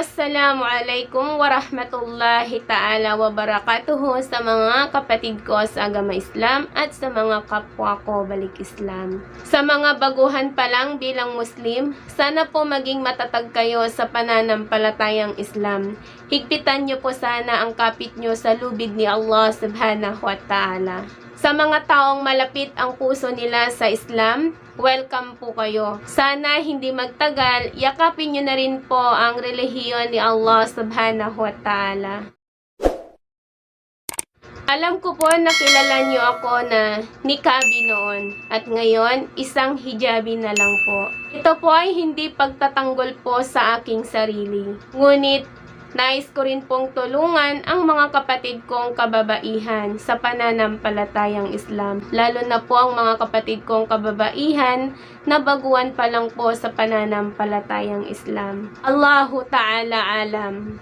Assalamualaikum warahmatullahi ta'ala wabarakatuhu sa mga kapatid ko sa agama Islam at sa mga kapwa ko balik Islam. Sa mga baguhan pa lang bilang Muslim, sana po maging matatag kayo sa pananampalatayang Islam. Higpitan nyo po sana ang kapit nyo sa lubid ni Allah subhanahu wa ta'ala. Sa mga taong malapit ang puso nila sa Islam, welcome po kayo. Sana hindi magtagal, yakapin nyo na rin po ang relihiyon ni Allah subhanahu wa ta'ala. Alam ko po na kilala nyo ako na niqabi noon at ngayon isang hijabi na lang po. Ito po ay hindi pagtatanggol po sa aking sarili. Ngunit nais ko rin pong tulungan ang mga kapatid kong kababaihan sa pananampalatayang Islam. Lalo na po ang mga kapatid kong kababaihan na baguhan pa lang po sa pananampalatayang Islam. Allahu Ta'ala alam.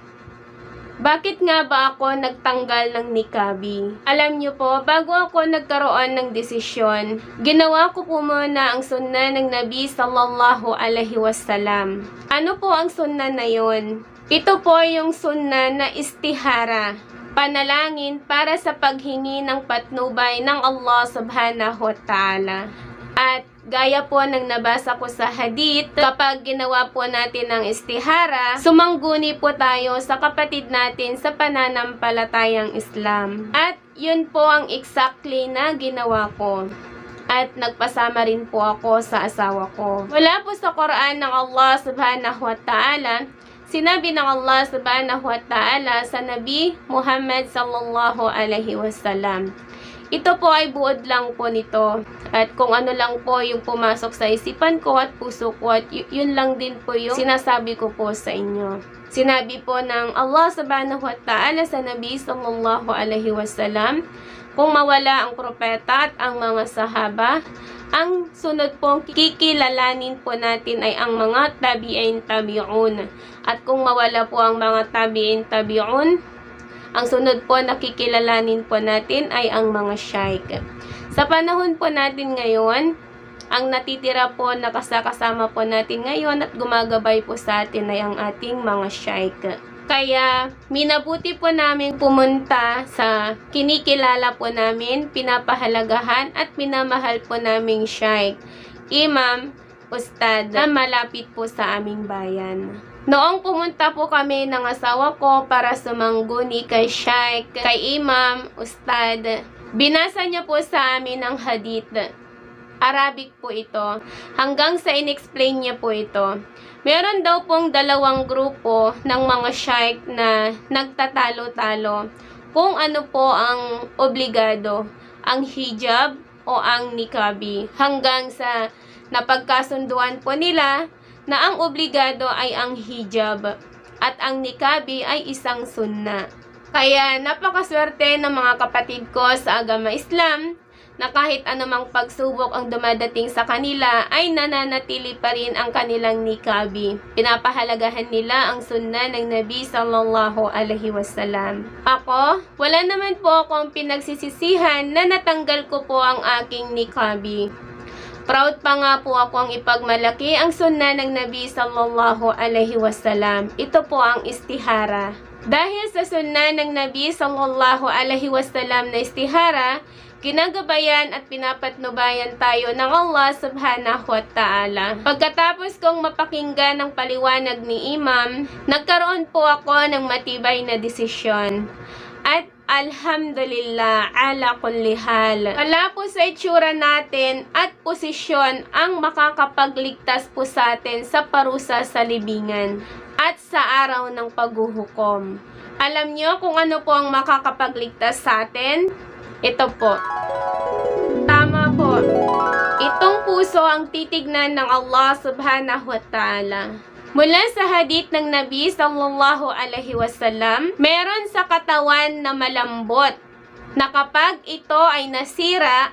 Bakit nga ba ako nagtanggal ng niqabi? Alam nyo po, bago ako nagkaroon ng desisyon, ginawa ko po muna ang sunnah ng Nabi sallallahu alaihi wasallam. Ano po ang sunnah na yon? Ito po yung sunnah na istihara, panalangin para sa paghingi ng patnubay ng Allah subhanahu wa ta'ala. At gaya po ng nabasa ko sa hadith, kapag ginawa po natin ang istihara, sumangguni po tayo sa kapatid natin sa pananampalatayang Islam. At yun po ang exactly na ginawa ko. At nagpasama rin po ako sa asawa ko. Wala po sa Quran ng Allah subhanahu wa ta'ala, sinabi ng Allah subhanahu wa ta'ala sa Nabi Muhammad sallallahu alaihi wasallam. Ito po ay buod lang po nito. At kung ano lang po yung pumasok sa isipan ko at puso ko at yun lang din po yung sinasabi ko po sa inyo. Sinabi po ng Allah subhanahu wa ta'ala sa Nabi sallallahu alaihi wasallam, kung mawala ang propeta at ang mga sahaba, ang sunod pong kikilalanin po natin ay ang mga tabi'in tabi'un. At kung mawala po ang mga tabi'in tabi'un, ang sunod po na kikilalanin po natin ay ang mga shaykh. Sa panahon po natin ngayon, ang natitira po na kasama po natin ngayon at gumagabay po sa atin ay ang ating mga shaykh. Kaya, minabuti po namin pumunta sa kinikilala po namin, pinapahalagahan at minamahal po naming shaykh, imam, ustad na malapit po sa aming bayan. Noong pumunta po kami ng asawa ko para sumangguni kay shaykh, kay imam, ustad, binasa niya po sa amin ang hadith. Arabic po ito. Hanggang sa in-explain niya po ito. Meron daw pong dalawang grupo ng mga shaykh na nagtatalo-talo kung ano po ang obligado, ang hijab o ang niqabi. Hanggang sa napagkasunduan po nila na ang obligado ay ang hijab at ang niqabi ay isang sunnah. Kaya napakaswerte ng mga kapatid ko sa agama Islam na kahit anumang pagsubok ang dumadating sa kanila ay nananatili pa rin ang kanilang niqabi. Pinapahalagahan nila ang sunnah ng Nabi sallallahu alaihi wasallam. Ako, wala naman po akong pinagsisisihan na natanggal ko po ang aking niqabi. Proud pa nga po akong ipagmalaki ang sunnah ng Nabi sallallahu alaihi wasallam. Ito po ang istihara. Dahil sa sunnah ng Nabi sallallahu alaihi wasallam na istihara, ginagabayan at pinapatnubayan tayo ng Allah subhanahu wa ta'ala. Pagkatapos kong mapakinggan ang paliwanag ni Imam, nagkaroon po ako ng matibay na desisyon. At alhamdulillah ala kulli hal. Wala po sa itsura natin at posisyon ang makakapagligtas po sa atin sa parusa sa libingan at sa araw ng paghuhukom. Alam nyo kung ano po ang makakapagligtas sa atin? Ito po. Tama po. Itong puso ang titignan ng Allah subhanahu wa ta'ala. Mula sa hadith ng Nabi sallallahu alaihi wasallam, meron sa katawan na malambot na kapag ito ay nasira,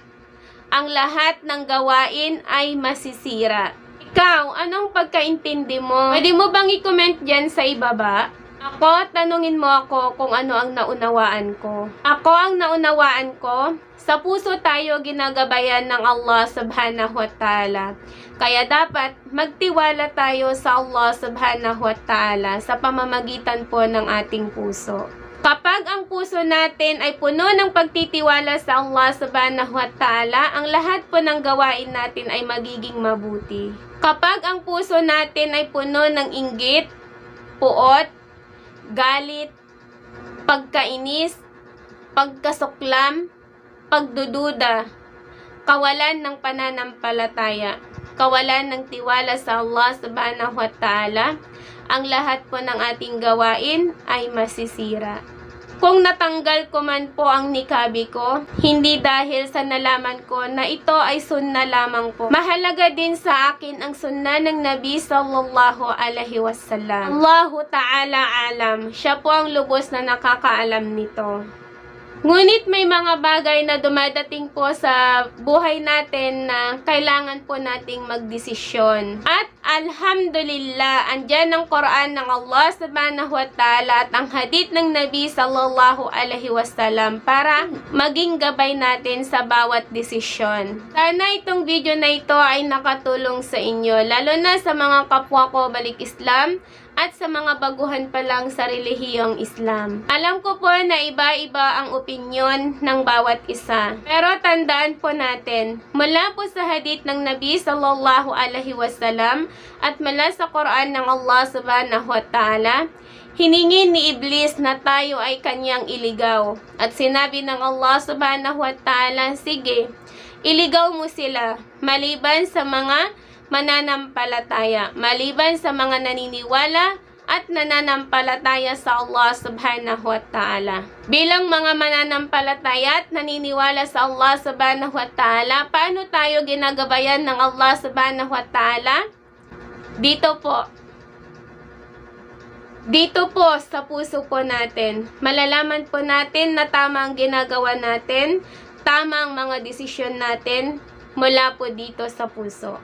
ang lahat ng gawain ay masisira. Ikaw, anong pagkaintindi mo? Pwede mo bang i-comment dyan sa ibaba? Ako, tanungin mo ako kung ano ang naunawaan ko. Ako ang naunawaan ko, sa puso tayo ginagabayan ng Allah subhanahu wa ta'ala. Kaya dapat magtiwala tayo sa Allah subhanahu wa ta'ala sa pamamagitan po ng ating puso. Kapag ang puso natin ay puno ng pagtitiwala sa Allah subhanahu wa ta'ala, ang lahat po ng gawain natin ay magiging mabuti. Kapag ang puso natin ay puno ng inggit, puot, galit, pagkainis, pagkasuklam, pagdududa, kawalan ng pananampalataya, kawalan ng tiwala sa Allah subhanahu wa ta'ala, ang lahat po ng ating gawain ay masisira. Kung natanggal ko man po ang nikabi ko, hindi dahil sa nalaman ko na ito ay sunna lamang po. Mahalaga din sa akin ang sunna ng Nabi sallallahu alaihi wasallam. Allahu ta'ala alam. Siya po ang lubos na nakakaalam nito. Ngunit may mga bagay na dumadating po sa buhay natin na kailangan po nating magdesisyon. At alhamdulillah, andyan ang Quran ng Allah subhanahu wa ta'ala at ang hadith ng Nabi sallallahu alaihi wasallam para maging gabay natin sa bawat desisyon. Sana itong video na ito ay nakatulong sa inyo, lalo na sa mga kapwa ko balik Islam at sa mga baguhan pa lang sa relihiyong Islam. Alam ko po na iba-iba ang opinyon ng bawat isa. Pero tandaan po natin, mula po sa hadith ng Nabi sallallahu alaihi wasallam at mula sa Quran ng Allah subhanahu wa ta'ala, hiningi ni Iblis na tayo ay kanyang iligaw. At sinabi ng Allah subhanahu wa ta'ala, sige, iligaw mo sila, maliban sa mga mananampalataya, maliban sa mga naniniwala at nananampalataya sa Allah subhanahu wa ta'ala. Bilang mga mananampalataya at naniniwala sa Allah subhanahu wa ta'ala, paano tayo ginagabayan ng Allah subhanahu wa ta'ala? Dito po sa puso po natin. Malalaman po natin na tama ang ginagawa natin, tama ang mga desisyon natin mula po dito sa puso.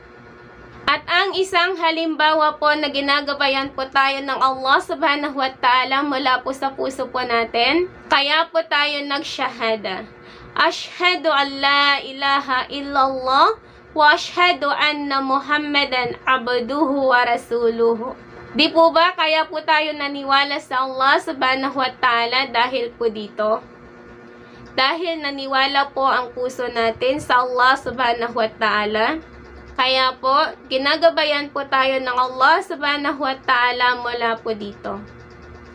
At ang isang halimbawa po na ginagabayan po tayo ng Allah subhanahu wa ta'ala mula po sa puso po natin, kaya po tayo nagsyahada. Ashhadu an la ilaha illallah wa ashhadu anna Muhammadan abduhu wa rasuluhu. Di po ba kaya po tayo naniwala sa Allah subhanahu wa ta'ala dahil po dito? Dahil naniwala po ang puso natin sa Allah subhanahu wa ta'ala. Kaya po, ginagabayan po tayo ng Allah subhanahu wa ta'ala mula po dito.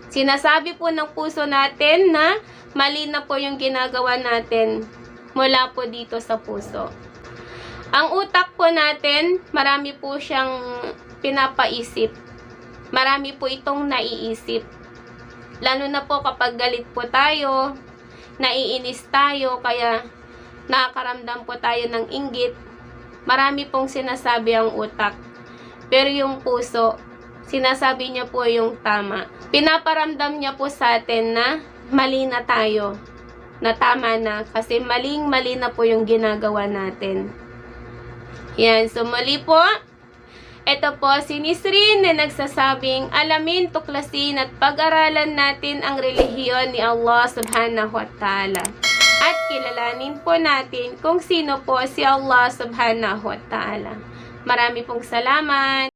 Sinasabi po ng puso natin na mali na po yung ginagawa natin mula po dito sa puso. Ang utak po natin, marami po siyang pinapaisip. Marami po itong naiisip. Lalo na po kapag galit po tayo, naiinis tayo, kaya nakakaramdam po tayo ng inggit. Marami pong sinasabi ang utak. Pero yung puso, sinasabi niya po yung tama. Pinaparamdam niya po sa atin na mali na tayo. Na tama na. Kasi maling-mali na po yung ginagawa natin. Yan. So, muli po. Ito po, si Nisrin na nagsasabing, alamin, tuklasin at pag-aralan natin ang relihiyon ni Allah subhanahu wa ta'ala. At kilalanin po natin kung sino po si Allah subhanahu wa ta'ala. Marami pong salamat.